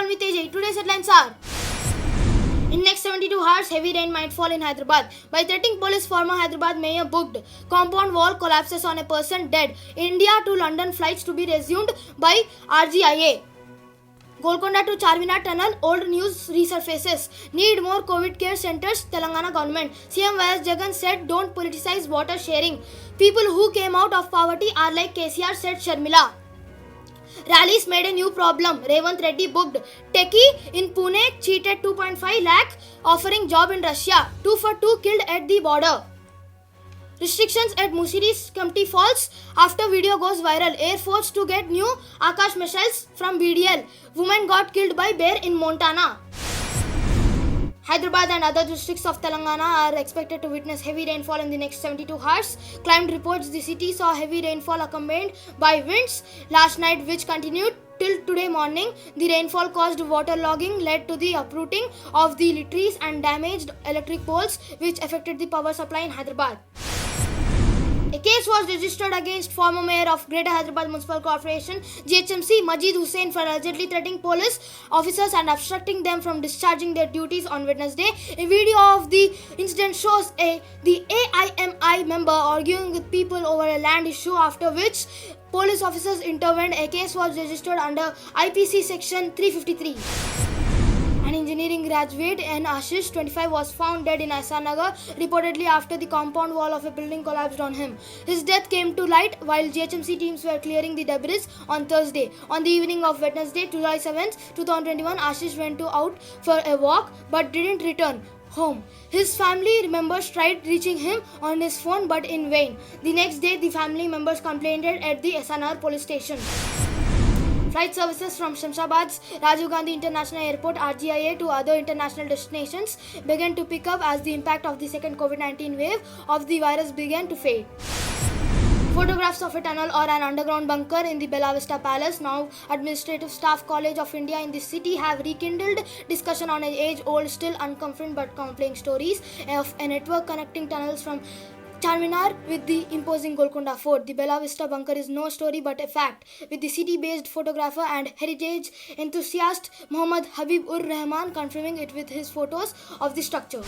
call me Teji. Today's headlines are: in next 72 hours, heavy rain might fall in Hyderabad. By threatening police, former Hyderabad mayor booked. Compound wall collapses on a person dead. India to London flights to be resumed by RGIA. Golconda to Charminar Tunnel, old news resurfaces. Need more COVID care centers, Telangana government. CM YS Jagan said don't politicize water sharing. People who came out of poverty are like KCR, said Sharmila. Rallies made a new problem. Revant Reddy booked. Techie in Pune cheated 2.5 lakh, offering job in Russia. 2 for 2 killed at the border. Restrictions at Musiri's Kempty Falls after video goes viral. Air Force to get new Akash missiles from BDL. Woman got killed by bear in Montana. Hyderabad and other districts of Telangana are expected to witness heavy rainfall in the next 72 hours. Climate reports the city saw heavy rainfall accompanied by winds last night, which continued till today morning. The rainfall caused waterlogging, led to the uprooting of the trees and damaged electric poles, which affected the power supply in Hyderabad. A case was registered against former mayor of Greater Hyderabad Municipal Corporation GHMC Majid Hussain for allegedly threatening police officers and obstructing them from discharging their duties on Wednesday. A video of the incident shows the AIMI member arguing with people over a land issue, after which police officers intervened. A case was registered under IPC section 353. An engineering graduate, N. Ashish, 25, was found dead in Asanagar, reportedly after the compound wall of a building collapsed on him. His death came to light while GHMC teams were clearing the debris on Thursday. On the evening of Wednesday, July 7, 2021, Ashish went out for a walk but didn't return home. His family members tried reaching him on his phone but in vain. The next day, the family members complained at the Asanagar police station. Flight services from Shamshabad's Rajiv Gandhi International Airport (RGIA) to other international destinations began to pick up as the impact of the second COVID-19 wave of the virus began to fade. Photographs of a tunnel or an underground bunker in the Bella Vista Palace, now Administrative Staff College of India in the city, have rekindled discussion on an age-old, still unconfirmed but compelling stories of a network connecting tunnels from Charminar with the imposing Golconda Fort. The Bella Vista bunker is no story but a fact, with the city-based photographer and heritage enthusiast Muhammad Habib-ur-Rahman confirming it with his photos of the structure.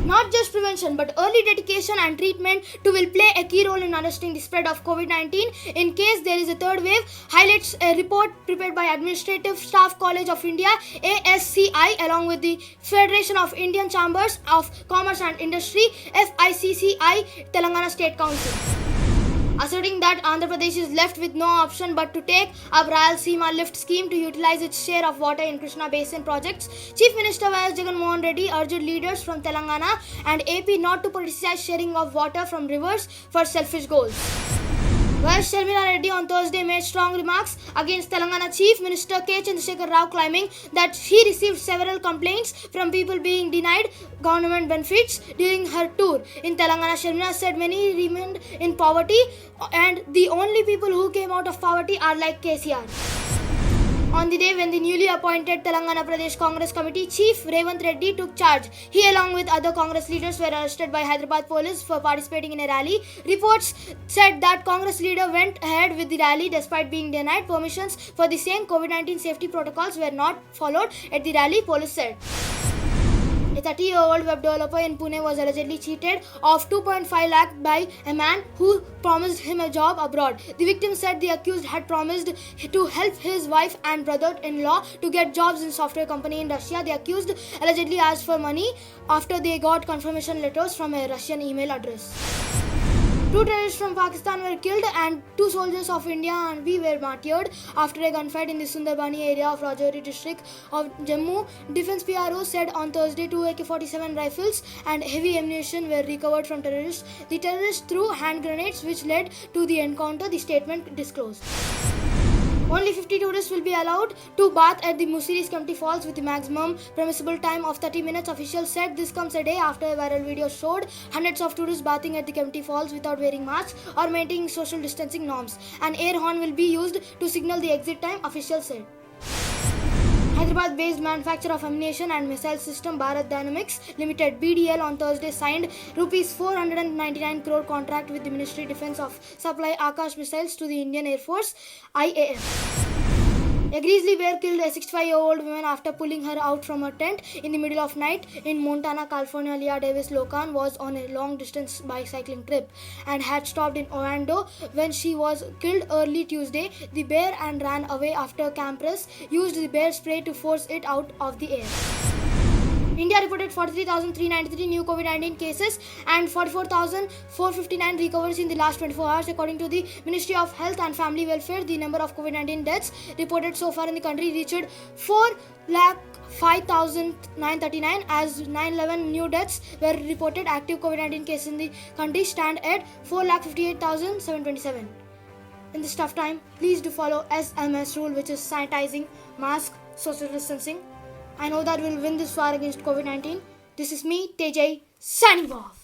Not just prevention, but early dedication and treatment too will play a key role in arresting the spread of COVID-19 in case there is a third wave, highlights a report prepared by Administrative Staff College of India ASCI along with the Federation of Indian Chambers of Commerce and Industry FICCI Telangana State Council, asserting that Andhra Pradesh is left with no option but to take up Rayalaseema lift scheme to utilize its share of water in Krishna Basin projects. Chief Minister YS Jagan Mohan Reddy urged leaders from Telangana and AP not to politicize sharing of water from rivers for selfish goals. YS Sharmila Reddy on Thursday made strong remarks against Telangana Chief Minister K. Chandrasekhar Rao, claiming that she received several complaints from people being denied government benefits during her tour in Telangana. Sharmila said many remained in poverty and the only people who came out of poverty are like KCR. On the day when the newly appointed Telangana Pradesh Congress Committee Chief Revant Reddy took charge, he along with other Congress leaders were arrested by Hyderabad police for participating in a rally. Reports said that Congress leader went ahead with the rally despite being denied permissions for the same. COVID-19 safety protocols were not followed at the rally, police said. A 30-year-old web developer in Pune was allegedly cheated of 2.5 lakh by a man who promised him a job abroad. The victim said the accused had promised to help his wife and brother-in-law to get jobs in software company in Russia. The accused allegedly asked for money after they got confirmation letters from a Russian email address. 2 terrorists from Pakistan were killed and 2 soldiers of India and we were martyred after a gunfight in the Sundarbani area of Rajouri district of Jammu. Defense PRO said on Thursday 2 AK-47 rifles and heavy ammunition were recovered from terrorists. The terrorists threw hand grenades which led to the encounter, the statement disclosed. Only 50 tourists will be allowed to bath at the Musiri's Kempty Falls with the maximum permissible time of 30 minutes. Officials said this comes a day after a viral video showed hundreds of tourists bathing at the Kempty Falls without wearing masks or maintaining social distancing norms. An air horn will be used to signal the exit time, officials said. Hyderabad-based manufacturer of ammunition and missile system Bharat Dynamics Limited (BDL) on Thursday signed rupees 499 crore contract with the Ministry of Defence of supply Akash missiles to the Indian Air Force (IAF). A grizzly bear killed a 65-year-old woman after pulling her out from her tent in the middle of night in Montana, California. Leah Davis Locan was on a long-distance bicycling trip and had stopped in Orlando when she was killed early Tuesday. The bear and ran away after campers used the bear spray to force it out of the air. India reported 43,393 new COVID-19 cases and 44,459 recoveries in the last 24 hours, according to the Ministry of Health and Family Welfare. The number of COVID-19 deaths reported so far in the country reached 4,05,939 as 911 new deaths were reported. Active COVID-19 cases in the country stand at 4,58,727. In this tough time, please do follow SMS rule, which is sanitizing, mask, social distancing. I know that we'll win this war against COVID-19. This is me, Tejay, signing off.